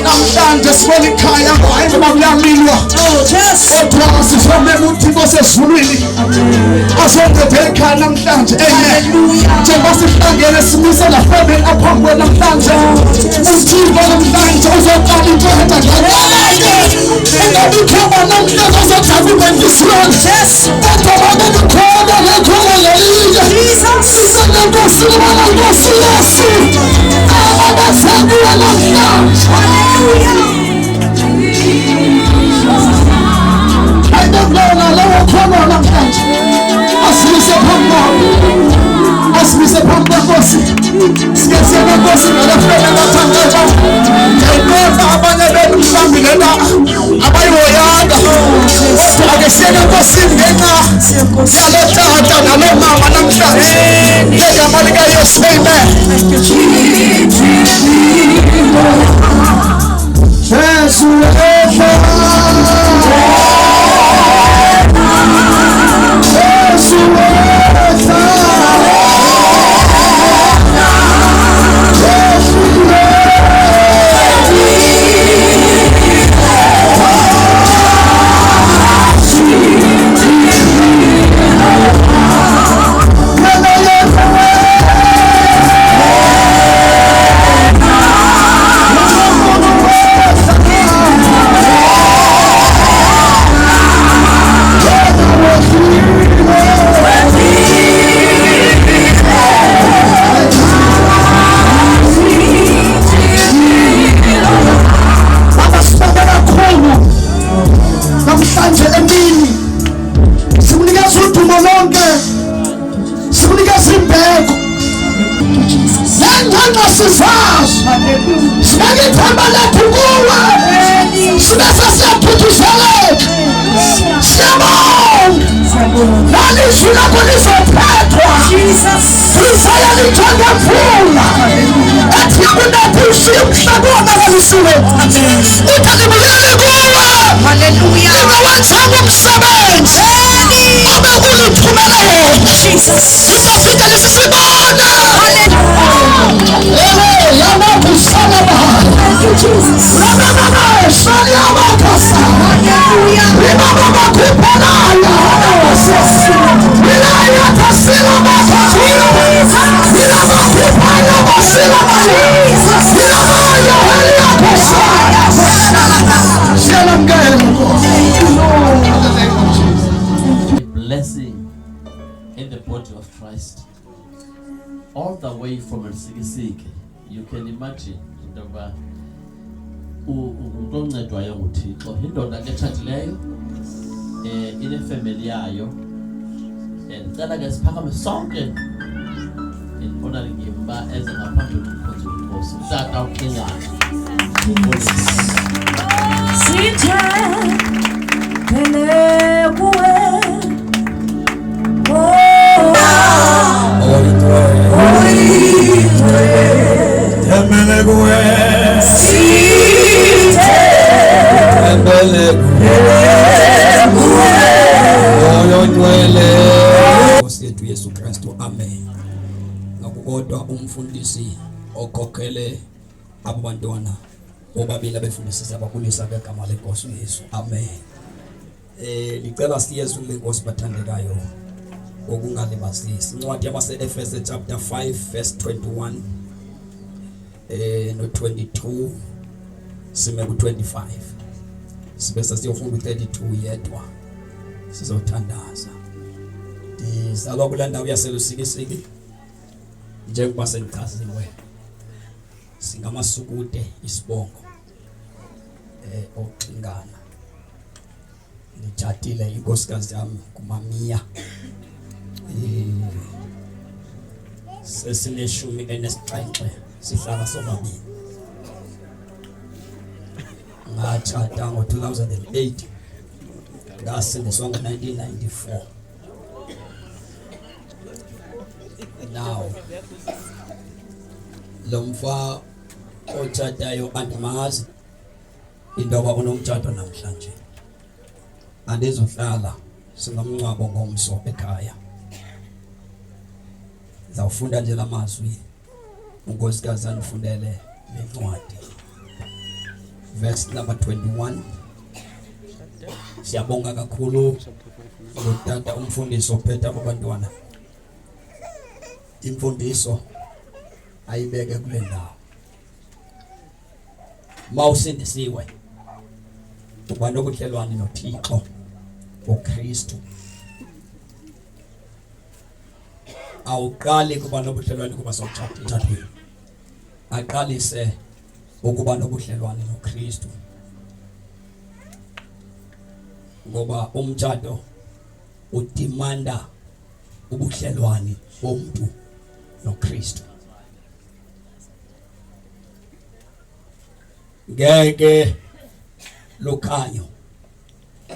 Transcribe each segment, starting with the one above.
namhlanje sibona ikhaya hayi ngoba kuyamilwa kodwa sifome uThixo sesizulwini asondele ekhaya namhlanje njengoba sihlangene simisa la family apha kuwe namhlanje uThixo namhlanje uzoqala into enza ngayo khona namhlanje uzojabula ngisizwe kodwa abantu khona lekhona lelinye Nkosi Yesu abasakuwa namhlanje ayidabulana lawo khona namhlanje asimise phambi kwenkosi sikesiyana nkosi ngalafela ngathangela ngayibona abanye bethu mhlawumbi lena abayihoyanga kodwa ake siyena nkosini ngenxa yalotata nalomama namhlanje ngegama likaYesu amen Jesu all the way from Msikisiki. You can imagine indoba uncedwayo nguThixo indoda etshatileyo ine family yayo ndicela ke siphakame sonke honoring imba eze ngaphandle komkhonto wenkosi utata uKhengana sithele kuwe Nkosi Yesu Kristu amen. Ngokukodwa umfundisi okhokhele abantwana obabili abefundisi abakulisa ngegama lenkosi Yesu amen. Licela siyesu lenkosi bathandekayo okungalibazisi incwadi yabase-Efese chapter 5 verse 21 no 22 sime ku-25 sibese siyofunda u-32 yedwa sizothandaza. Ndizalwa kule ndawo yaseLusikisiki njengoba sengichaziwe singamasukude isibongo oXingana. Ngitshatile inkosikazi yami kuMamiya sesineshumi enesixhenxe sihlala sobabili. Ngachata ngo-2008 ngasindiswa ngo-1994. Now lo mfa otshatayo andimazi into yoba unomtshato namhlanje. Andizohlala singamngcwabo ngomso ekhaya. Zawufunda nje lamazwi unkosikazi anifundele lencwadi. Verse number 21. Siyabonga kakhulu ngotata umfundisi ophethe abantwana. Imfundiso ayibeke kule ndawo. Mawusindisiwe uba nobudlelwane noThixo uKristu. Awuqali kuba nobudlelwane kuba sawuthathile. Aqalise ukuba nobudlelwane noKristu. Ngoba umtshado udimanda ubudlelwane bomuntu noKristu. Ngeke lokhanyo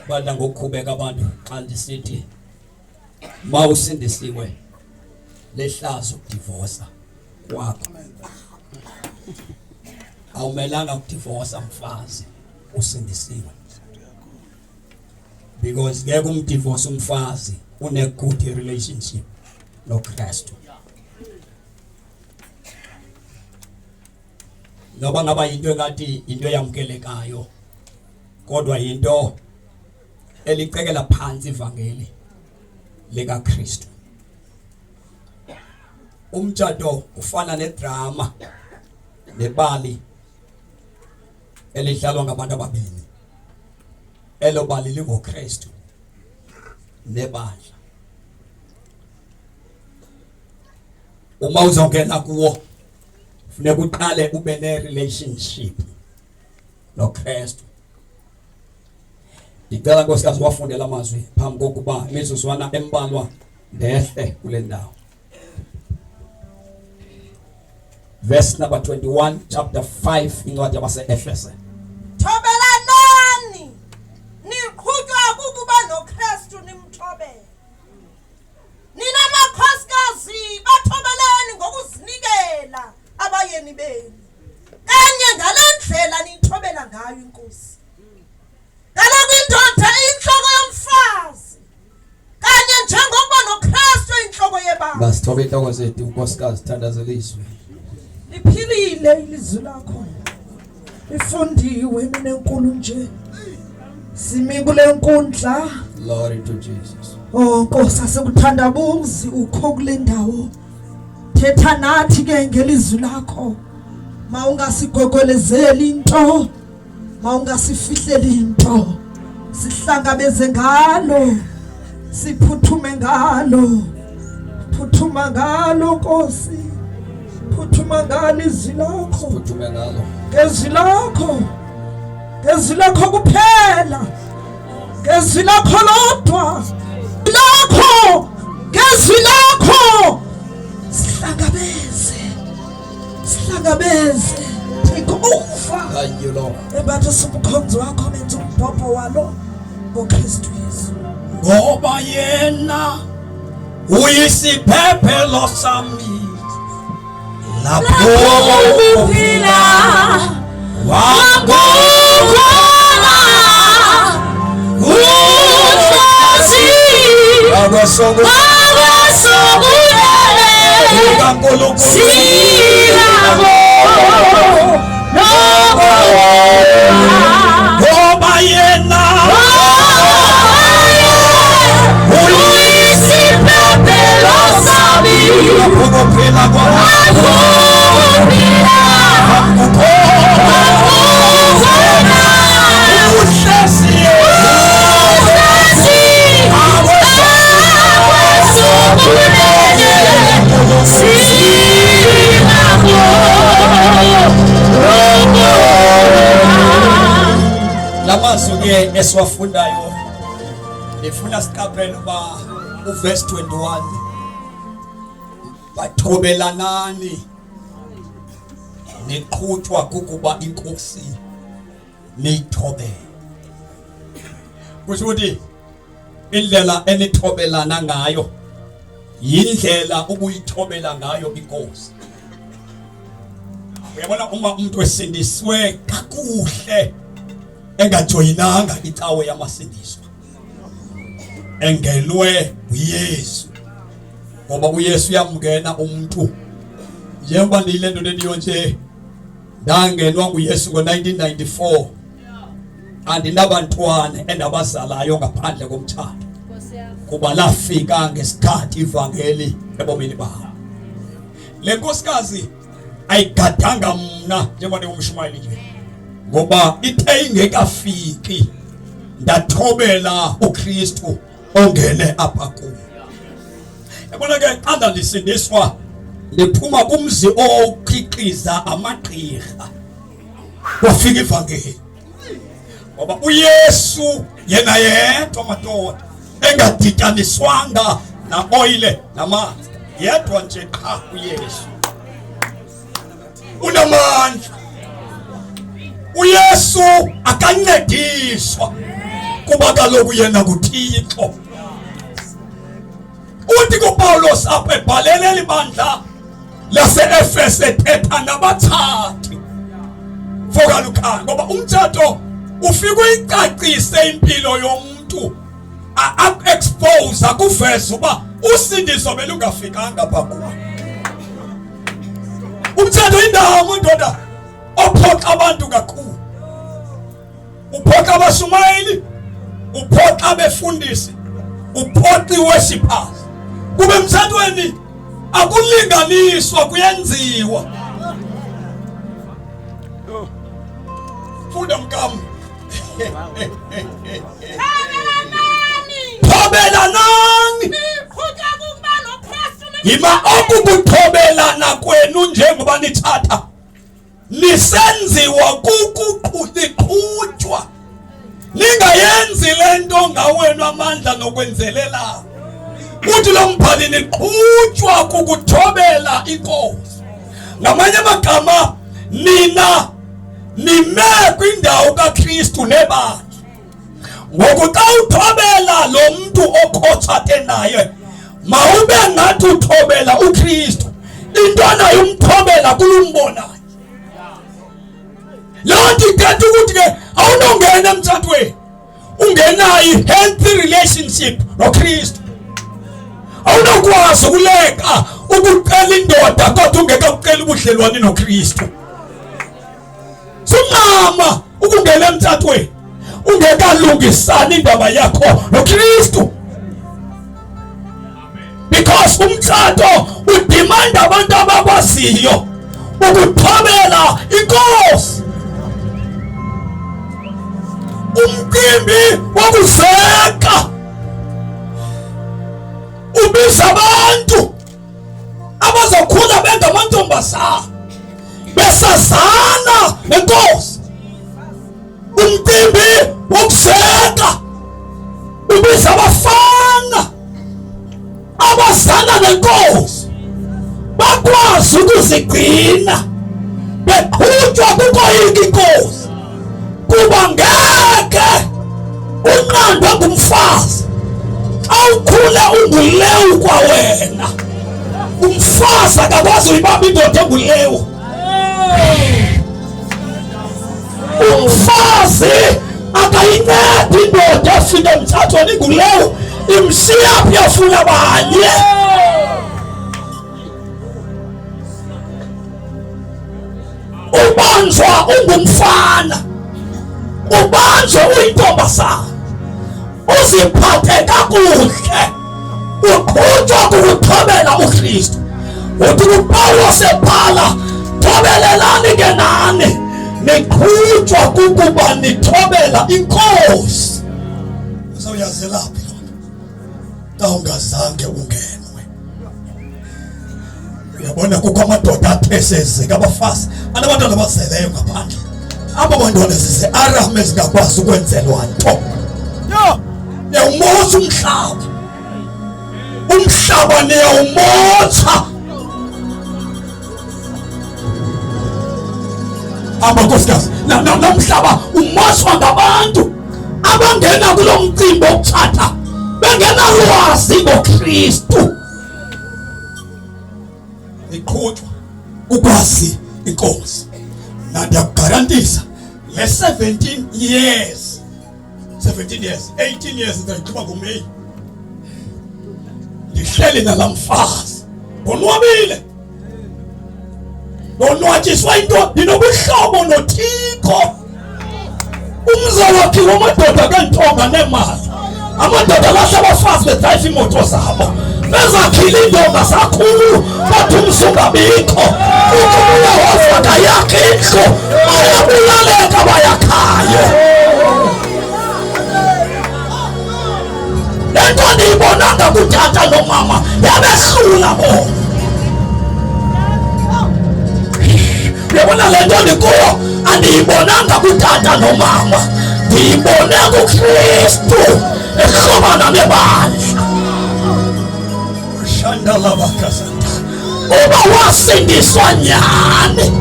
badla ngokukhubeka abantu xa ndisithi mawusindisiwe lehlazo ukudivorce kwakho. Awumelanga ukudivorce umfazi usindisiwe, because ngeke umdivorce umfazi une good relationship noKristu. Noba ngaba into engathi into eyamkelekayo kodwa into elicekela phansi ivangeli likaKristu. Umtshado ufana nedrama nebali elidlalwa ngabantu ababini. Elo bali lingoKristu nebandla. Uma uzongena kuwo funeka uqale ube ne relationship noKristu. Ngicela nkosikazi wafundela amazwi phambi kokuba imizuzwana embalwa ndehle kule ndawo. Verse number 21, chapter 5, incwadi yabase-Efese. Thobelanani niqhutywa kukuba noKristu nimthobele. Nina makhosikazi bathobeleni ngokuzinikela abayeni benu. Kanye ngale ndlela niyithobela ngayo inkosi. Kaloku indoda inhloko yomfazi. Kanye njengokuba noKristu inhloko yebandla. Basithobe inhloko zethu unkosikazi thandazela izwi. Liphilile ilizwi lakho. Lifundiwe mina enkulu nje. Simi kule nkundla. Glory to Jesus. Oh Nkosi asekuthandabuzi ukho kule ndawo. Thetha nathi ke ngelizwi lakho. Mawungasigogolezeli into. Mawungasifihleli into. Sihlangabeze ngalo. Siphuthume ngalo. Phuthuma ngalo Nkosi. Phuthuma ngalo izwi lakho. Phuthuma ngalo. Ngezwi lakho kuphela. Ngezwi lakho lodwa. Ngezwi lakho. Sihlangabeze. Take over. Thank you Lord. Ebatha somkhonzo wakho menza umbhobho walo ngoKristu Yesu. Ngoba yena uyisiphephelo sami. Lapho Uphila wangona uhlezi akwasokulele kaNkulunkulu siyabo ngoba yena uyisiphephelo sami. lapho kuphila lamazwi ke esiwafundayo nifuna siqaphele uba uverse 21 bathobelanani niqhutshwa kukuba inkosi niyithobele. Kusho ukuthi indlela enithobelana ngayo yindlela ukuyithobela ngayo inkosi. Uyabona uma umuntu esindiswe kakuhle engajoyinanga icawe yamasindiso engelwe uYesu, ngoba uYesu uyamngena umuntu njengoba nilento leniyo nje ndangenwa nguYesu ngo1994 andinabantwana endabazalayo ngaphandle komthatha kuba lafika ngesikhathi ivangeli ebomini babo. Le nkosikazi ayigadanga mna njengoba ngumshumayeli nje, ngoba ithe ingekafiki ndathobela uKristu ongene apha kuyo. Yabona ke qanda lisindiswa lephuma kumzi okhiqiza amagqirha wafika ivangeli, ngoba uYesu yena yedwa madoda engadityaniswanga na oile namanzi, yedwa nje qha uYesu unamandla. uYesu akancediswa kuba kaloku yena kuThixo. Uthi kuPawulos apha ebhalela libandla lase-Efese ethetha nabathathi fokalukhanga, ngoba umthetho ufika uyicacise impilo yomuntu, a-expose akuveze uba usindiso belungafikanga pha kuwe. Umthetho indawo ndoda ophoxa abantu kakhulu, uphoxa abashumayeli, uphoxa abefundisi, uphoxa iworshipers. Kube emthethweni akulinganiswa kuyenziwa. Funda mkami. Thobelanani. Yima okukuthobelana kwenu njengoba nithatha nisenziwa kukuqhutshwa. Ningayenzi lento ngawenu amandla nokwenzelela. Uthi lo mbhali niqhutshwa kukuthobela inkosi. Ngamanye amagama nina nime kwindawo kaKristu nebandla. Ngoku xa uthobela lo muntu okhotshathe naye mawube ngathi uthobela uKristu, intwana yomthobela kulumbonayo. Loo nto ithetha ukuthi ke awunongena emtshatweni ungenayo i-healthy relationship noKristu. Awunokwazi ukuleka ukucela indoda kodwa ungekakucela ubudlelwane noKristu. Sungama ukungena emtshatweni ungekalungisani indaba yakho noKristu, because umtshato udimanda abantu abakwaziyo ukuthobela inkosi. Umcimbi wokuzeka ubiza abantu abazokhula bengamantombazana besazana nenkosi. Umcimbi wokuzeka ubiza abafana abazana nenkosi bakwazi ukuzigcina beqhutshwa kukoyika inkosi, kuba ngeke unqandwe ngumfazi. Awukhule ungulewu kwawena, umfazi akakwazi uyibamba indoda engulewu. Umfazi akayincedi indoda efika emtshathweni ingulewu, imshiya phi yafuna abanye. Ubanjwa ungumfana, ubanjwe uyintombazana, uziphathe kakuhle, uqhutshwa kukuthobela uKristu. Uthi kuPawulos ebhala, thobelelani ke nani niqhutshwa kukuba nithobela inkosi. Uzawuyazelaphi lona xa ungazange ungenwe? Uyabona kukho amadoda athesezeka abafazi anabantwana abazeleyo ngaphandle. Aba bantwana zise-Aram ezingakwazi ukwenzelwa nto. Niyawumotha umhlaba, umhlaba niyawumotha Abankosikazi nomhlaba umoshwa ngabantu abangena kulo mcimbi wokuthatha bengena lwazi ngoKristu. Iqhutshwa ukwazi inkosi. Na ndiyakugarantisa le 17 years 18 years ndayigqiba ngoMeyi. Ndihleli nalamfazi bonwabile, bonwatyiswa into ndinobuhlobo noThixo. Umzi wakhe wamadoda kantonga neemali, amadoda lahle abafazi bedrayiva iimoto zabo bezakhile intonga zakhulu bathi umzi ungabikho. Ukubuya wafaka yakhe indlu bayabulaleka bayakhayo. Le nto ndiyibonanga kutata nomama yabehlula bona. Uyabona le nto ndikuyo andiyibonanga kutata nomama, ndiyibone kuKristu ehlobana nebandla. Uba wasindiswa nyani.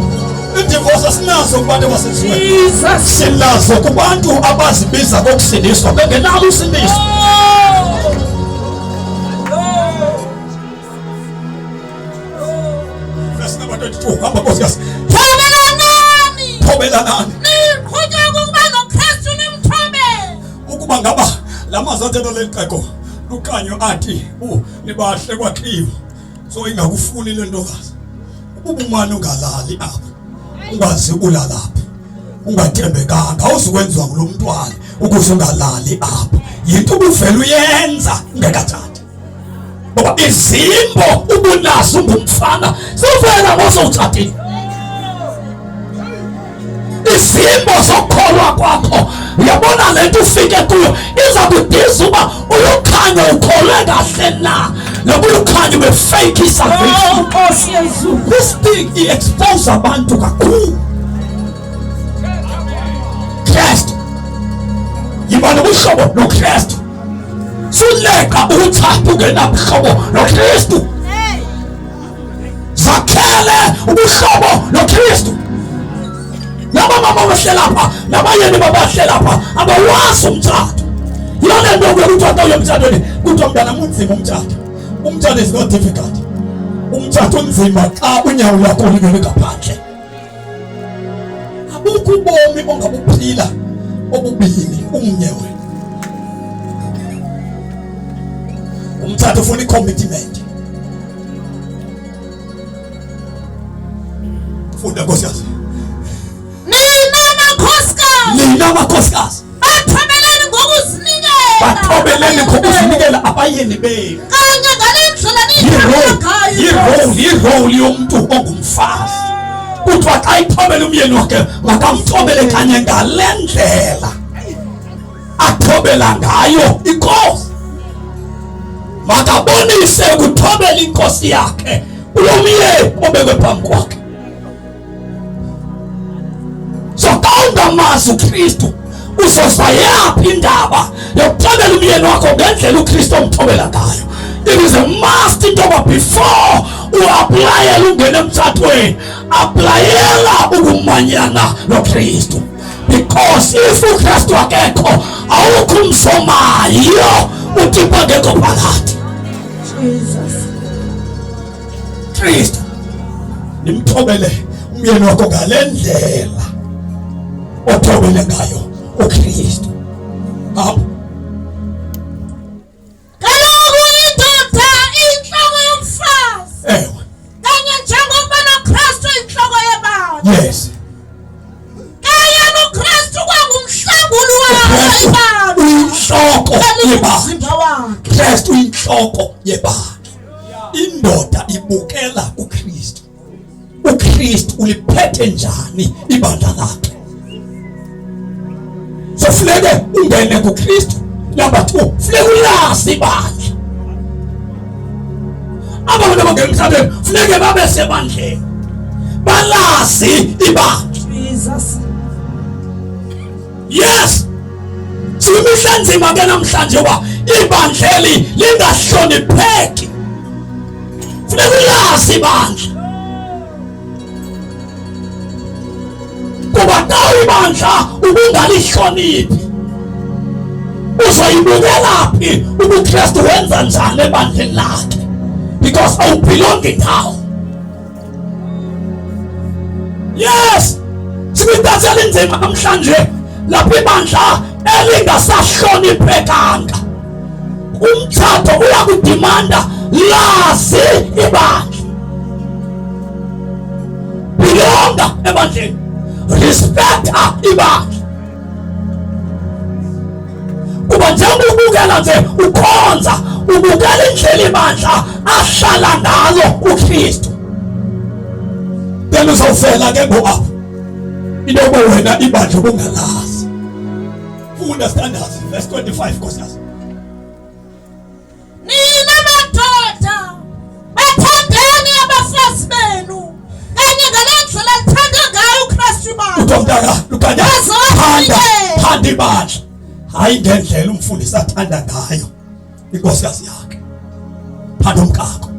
Idivorce sinazo kubantu abasindisiweyo. Sinazo kubantu abazibiza kokusindiswa bengenalo usindiswa. Verse number 22. Abankosikazi. Thobelanani. Niqhutywa kukuba noKristu nimthobe. Ukuba ngaba lamazwi athetha leli xeko lukanyo athi nibahle kwakhiwa, so ingakufuni le ntokazi. Ubumane ungalali apha, ungazi ulala apha, ungathembekanga awuzukwenziwa ngulo mntwana ukuze ungalali apha. Yinto ubuvela uyenza ungekathathi. Ngoba izimbo ubunazo ungumfana zivela ngosowuthathile. Izimbo zokholwa kwakho, uyabona le nto ufike kuyo iza kudisa uba uyokhanya ukholwe kahle na, noba uyokhanya ube-fake i-salvation. This thing i-expose abantu kakhulu. Kristu yiba nobuhlobo noKristu. Suleka ukuthatha ungenabuhlobo noKristu. Zakhele ubuhlobo noKristu. Nabamama bahlala apha nabayeni babahlala apha abawazi umthatho. Yona nto kuyokuthatha uyo mthathweni kuthiwa mntana munzima umthatho. Umthatho is not difficult. Umthatho unzima xa unyawo lwakho lungene ngaphandle. Abukho ubomi ongabuphila obubini umnye wena. Umthatho ufuna i-commitment. Funda nkosikazi. Nina amakhosikazi Bathobeleni ngokuzinikela. bathobeleni ngokuzinikela abayeni benu. Kanye ngale ndlela Yirole yomuntu ongumfazi. Kuthiwa xa ithobela umyeni wakhe makamthobele kanye ngale ndlela athobela ngayo inkosi. Makabonise ukuthobela inkosi yakhe kulo myeni obekwe phambi kwakhe. Ungamazi uKristu uzosayaphi indaba yokuthobela umyeni wakho ngendlela uKristu omthobela ngayo. It is a must into before uapplyela ungena emthathweni, applyela ukumanyana noKristu, because if uKristu akekho awukho umsomayo uThixo akekho phakathi. Kristu nimthobele umyeni wakho ngale ndlela othobele ngayo uKristu. Kaloku indoda inhloko yomfazi. Ewe. Kanye njengokuba noKristu inhloko yebandla. Yes. Kanye noKristu kwangumhlanguli wayo ibandla. Inhloko yebandla. Kristu wakhe. inhloko yebandla. Indoda ibukela uKristu. uKristu uliphethe njani ibandla lakhe. So funeke ungene kuKristu. Number 2, funeka ulazi ibandla. Abantu abangena emhlabeni funeke babe sebandleni, balazi ibandla. Yes. Simihla nzima ke namhlanje uba ibandleli lingahlonipheki. Funeka ulazi ibandla. ibandla ubungalihloniphi uzoyibukela phi ubuKristu wenza njani ebandleni lakhe because awubelongi nawo. Yes, sikutathela inzima namhlanje lapho ibandla elingasahloniphekanga. Umthetho uyakudimanda lazi ibandla, belonga ebandleni, respecta ibandla. Kuba njengoba ubukela nje ukhonza, ubukela indlela ibandla ahlala ngalo uKristu, then uzofela ke ngoapha into yokuba wena ibandla ubungalazi. Understand us, verse 25 Nkosikazi. Nina madoda bathandeni abafazi benu enye ngalendlela lithanda ngayo uKristu ibandla. Utomdala lukanya thanda ibandla, hayi ngendlela umfundisi athanda ngayo inkosikazi yakhe. Thanda umkakho,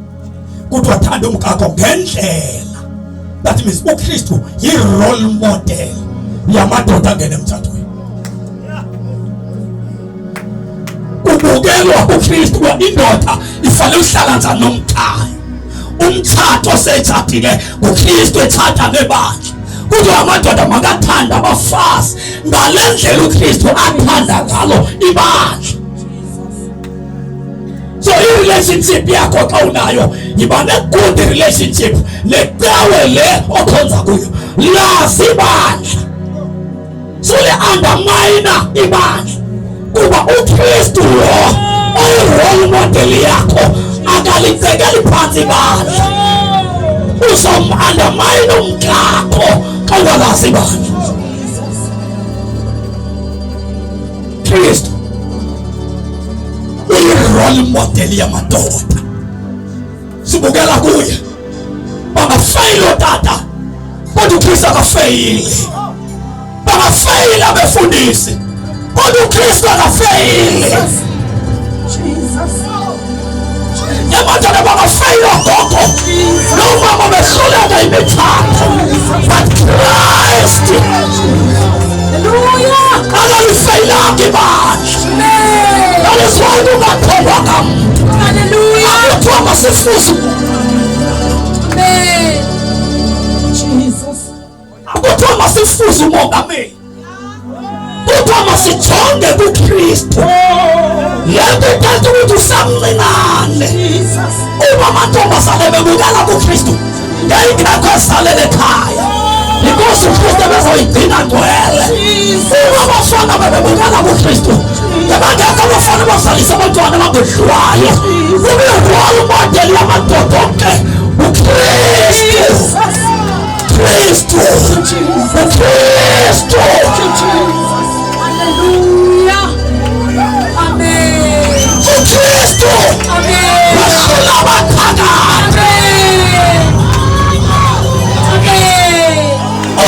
kodwa thanda umkakho ngendlela. That means uKristu yi-role model yamadoda angena emthathweni. Ubukelwa uKristu indoda ifanele uhlala njani nomkhayo. Umthatho sethathile uKristu ethatha nebandla, kodwa amadoda makathanda abafazi ngalendlela uKristu athanda ngalo ibandla. So i-relationship yakho xa unayo yiba ne-good relationship necawe le okhonza kuyo, lazi ibandla, sule-undermina ibandla. Kuba uKristu lo oyi-role model yakho akalibekeli phansi ibandla, uzom-undermine umkakho xa ungalazi ibandla. Kristu uyi-role model yamadoda, sibukela kuye. Bangafeyili otata kodwa uKristu akafeyili, bangafeyili abefundisi kodwa uKristu akafeyili. Emadoda bangafeyili ogogo nomama behluleka imithathu, but Christ akalifeyilanga ibandla. That is why kungathombwa ngamntu, akuthiwa masifuze, akuthiwa masifuze umongameli, kuthiwa masijonge kuKristu. Lento ithetha ukuthi usamncinane. Uma amantombazane bebukela kuKristu ngekho esalele ekhaya, because uKristu bezoyigcina ngcwele. Uma abafana bebukela kuKristu bebangekho abafana bazalisa abantwana abangedlwayo. Ube-role model yamadoda onke uKristu. Kristu, uKristu. Hallelujah. Amen. uKristu wehlula abathakathi.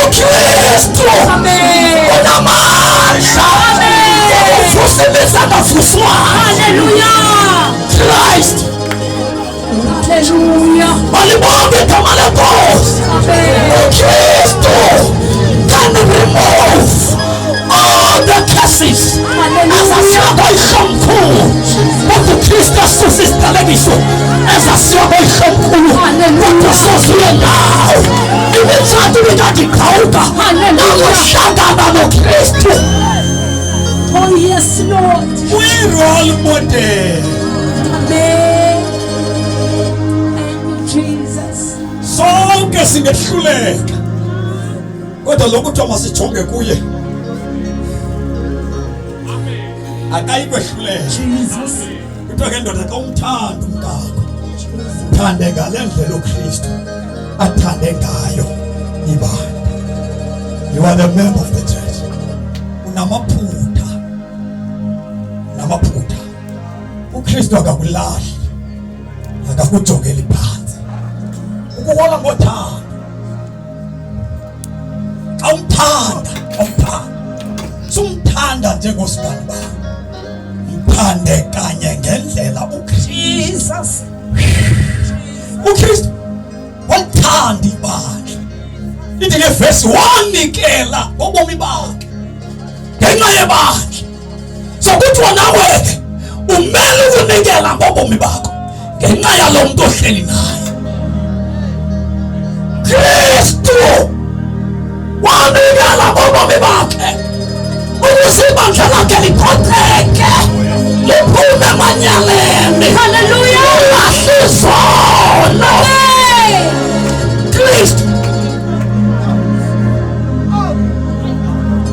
uKristu unamandla ukuvuseleza abavuswayo. Christ, balibonge igama lenkosi. uKristu can remove all the curses. Ezasiwa ihlomkhulu kodwa uKristu asusa isiqalekiso. Ezasiwa ihlomkhulu kodwa sozuye ngawo. Imithathu ibikadikhawuka nakuhlangana noKristu. Oh yes, Lord. Uyi-role model. Amen. Thank you, Jesus. Sonke singehluleka kodwa lokhu kuthiwa masijonge kuye akayikwehluleka. Kuthiwa ke ndoda xa umthanda umkakho, thande ngale ndlela uKristu athande ngayo ibandla. You are the member of the church. Unamaphutha, uKristu akakulahli, akakujongeli phansi, ukuhola ngothando. Umthanda sumthanda njengosibani bakho, mthande kanye ngendlela uKristu. uKristu walithanda ibandla. ithi ngevesi wanikela ngobomi bakhe ngenxa yebandla. So kuthiwa nawe ke umele ukunikela ngobomi bakho ngenxa yalo muntu ohleli naye. Kristu wanikela ngobomi bakhe ukuze ibandla lakhe liqoqeke liphume emanyaleni. Hallelujah. Lahle izono. Kristu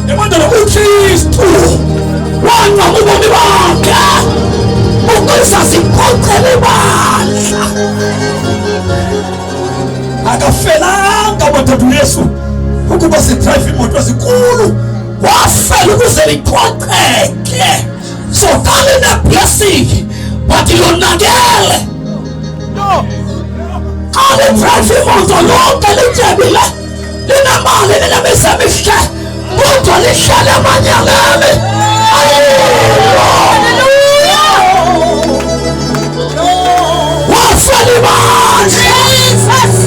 emandla uKristu wanga ubomi bakhe ukuze siqoqele ibandla. Akafelanga bathathu Yesu ukuba sidrive imoto ezinkulu, wafela ukuze liqoqeke. So kali ne-blessing but yonakele. Kali drive imoto lonke lijebile, linemali, linemizemihle, kodwa lihlale emanyaleni. Wafela ibandla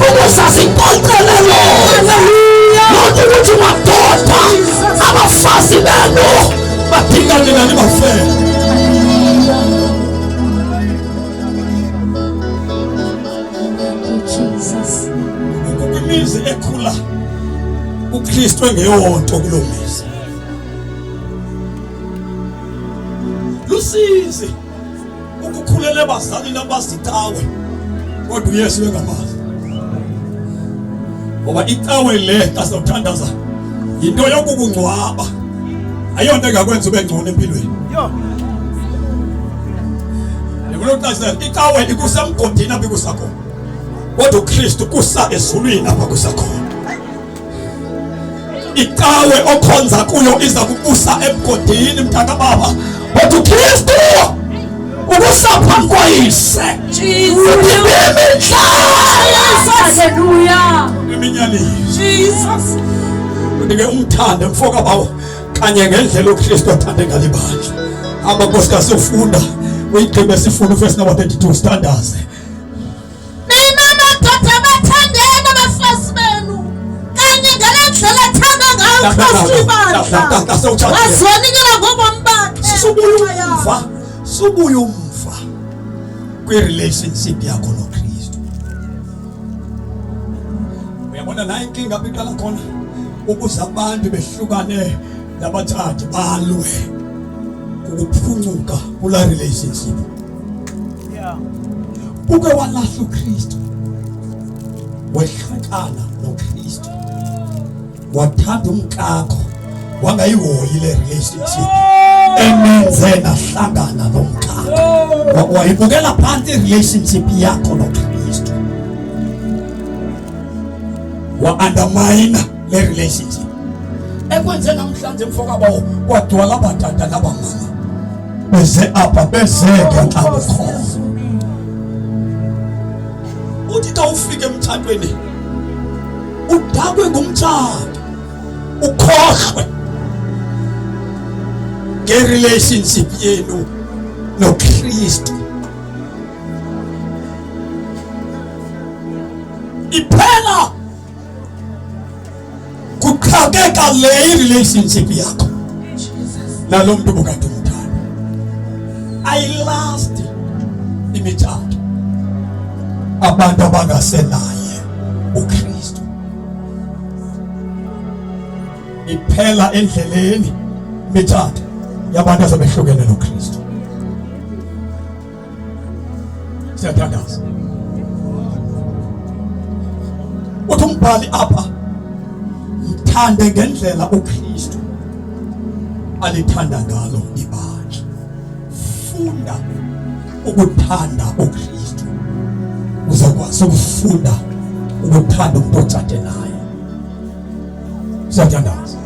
ukuze siqoqele lona. Lonke ukuthi madoda abafazi benu badinga nina nibafele. Jesus. Ukukwimizi ekhula uKristu engeyonto kuloo mizi. Lusizi ukukhulela abazali abazitawe kodwa uYesu engamazi. Ngoba itawe le kasawuthandaza into yokukungcwaba, ayonto engakwenza ube ngcono empilweni. Ngikulokuxazela itawe ikusemgodini apha kusakhona, kodwa uKristu kusa ezulwini apha kusakhona. Itawe okhonza kuyo iza kukusa emgodini mntaka baba, kodwa uKristu ukusa phambi koyise. Hallelujah. Jesus. Udike umthande mfoka bawo kanye ngendlela uKristu athande ngalibandla. Abankosikazi ufunda uyigqibe sifuna verse number 32 standards. Mina madoda bathandene abafazi benu kanye ngalendlela athanda ngayo uKristu ibandla. Wazonikela ngobomi bakhe. Subuya umva kwi-relationship yakho noKristu. Uyabona nayo inkinga abiqala khona ukuze abantu behlukane nabathandi balwe ukuphuncuka kula relationship. Uke walahla uKristu, wehlukana noKristu, wathanda umkakho, wangayihoyi le relationship emenze nahlangana nomkakho. Wayibukela phansi relationship yakho noKristu, wa-undermine le relationship. Ekwenze namhlanje mfoka bawo kwadwala abatata nabamama beze apha bezeke xa bukhona. Uthi xa ufike emtshatweni udakwe ngumtshato, ukhohlwe nge-relationship yenu noKristu. Iphela kuxakeka le relationship yakho nalo muntu bukade umthanda. Ayilast imitshato abantu abangasenaye uKristu. Iphela endleleni imitshato yabantu asebehlukene noKristu. Siyathandaza uthi umbhali apha, mthande ngendlela uKristu alithanda ngalo ibandla. Funda ukuthanda uKristu uzakwazi ukufunda ukuthanda umuntu otshate naye. Siyathandaza.